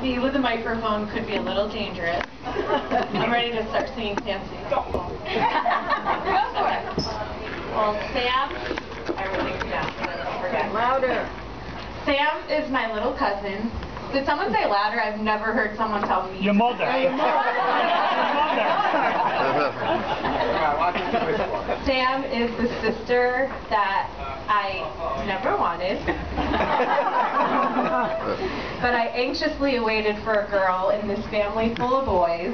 Me with a microphone could be a little dangerous. I'm ready to start singing fancy. Go for it. Well, Sam, I really forget. Louder. Sam is my little cousin. Did someone say louder? I've never heard someone tell me. Your mother. Your mother. Sam is the sister that I never wanted. But I anxiously awaited for a girl in this family full of boys.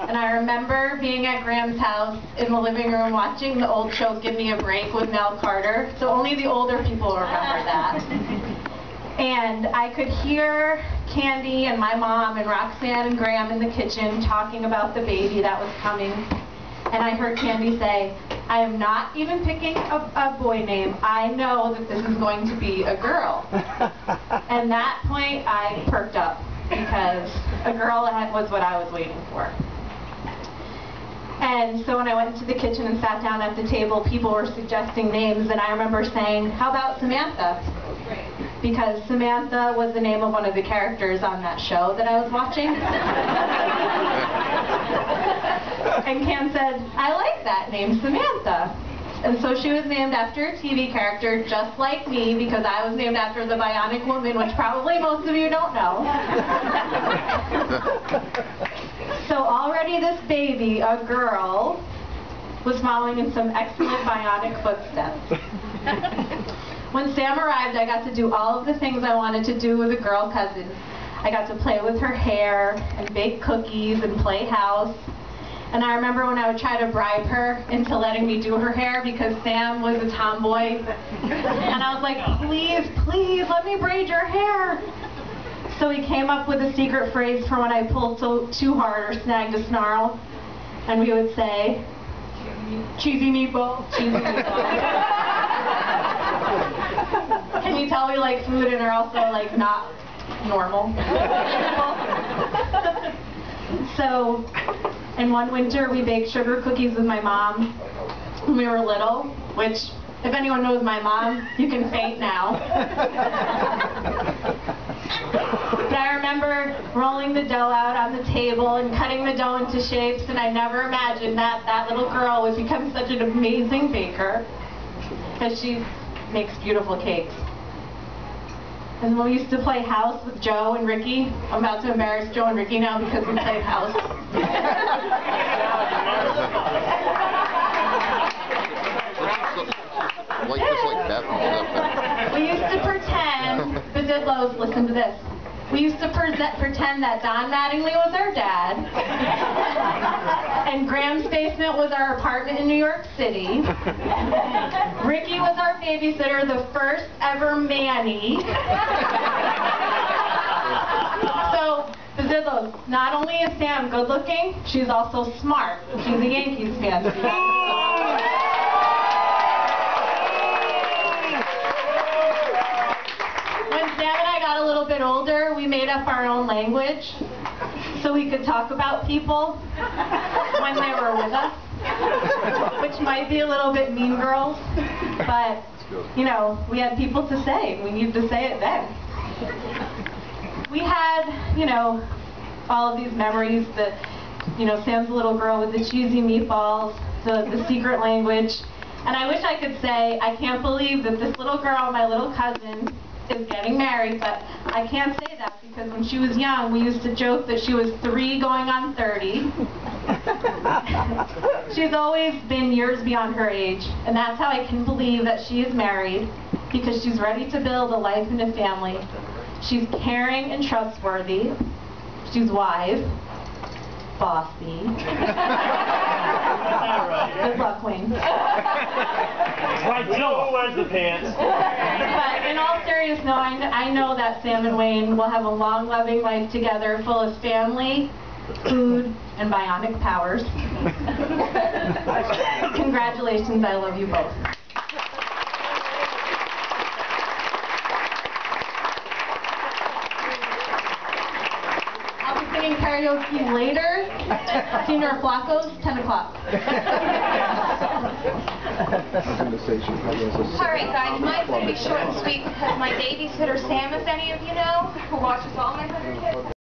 And I remember being at Graham's house in the living room watching the old show Give Me a Break with Mel Carter. So only the older people remember that. And I could hear Candy and my mom and Roxanne and Graham in the kitchen talking about the baby that was coming. And I heard Candy say, I am not even picking a boy name. I know that this is going to be a girl. And that point I perked up because a girl was what I was waiting for. And so when I went into the kitchen and sat down at the table, people were suggesting names, and I remember saying, how about Samantha? Because Samantha was the name of one of the characters on that show that I was watching. And Cam said, I like that name, Samantha. And so she was named after a TV character just like me, because I was named after the Bionic Woman, which probably most of you don't know. So already this baby, a girl, was following in some excellent bionic footsteps. When Sam arrived, I got to do all of the things I wanted to do with a girl cousin. I got to play with her hair and bake cookies and play house. And I remember when I would try to bribe her into letting me do her hair because Sam was a tomboy. And I was like, please, please, let me braid your hair. So he came up with a secret phrase for when I pulled too hard or snagged a snarl. And we would say, cheesy meatball, cheesy meatball. Can you tell we like food and are also like not normal? So, and one winter we baked sugar cookies with my mom when we were little, which, if anyone knows my mom, you can faint now. But I remember rolling the dough out on the table and cutting the dough into shapes, and I never imagined that that little girl would become such an amazing baker, because she makes beautiful cakes. And when we used to play house with Joe and Ricky, I'm about to embarrass Joe and Ricky now because we played house. We used to pretend, Bazydlos, listen to this. We used to pretend that Don Mattingly was our dad, and Graham's basement was our apartment in New York City. Ricky was our babysitter, the first ever Manny. So, Bazydlos, not only is Sam good looking, she's also smart. She's a Yankees fan. When Sam and I got a little bit older, we made up our own language so we could talk about people when they were with us, which might be a little bit Mean Girls, but, you know, we had people to say. We needed to say it then. We had, you know, all of these memories that, you know, Sam's little girl with the cheesy meatballs, the secret language, and I wish I could say, I can't believe that this little girl, my little cousin, is getting married, but I can't say that because when she was young, we used to joke that she was 3 going on 30. She's always been years beyond her age, and that's how I can believe that she is married, because she's ready to build a life and a family. She's caring and trustworthy. She's wise, bossy. Good luck, Wayne. Right, Joe wears the pants. But in all seriousness, I know that Sam and Wayne will have a long, loving life together, full of family, food, and bionic powers. Congratulations, I love you both. I'll be singing karaoke later. Senior Flacco's, 10 o'clock. Alright guys, mine's going to be short and sweet because my babysitter Sam, if any of you know, who watches all my 100 kids,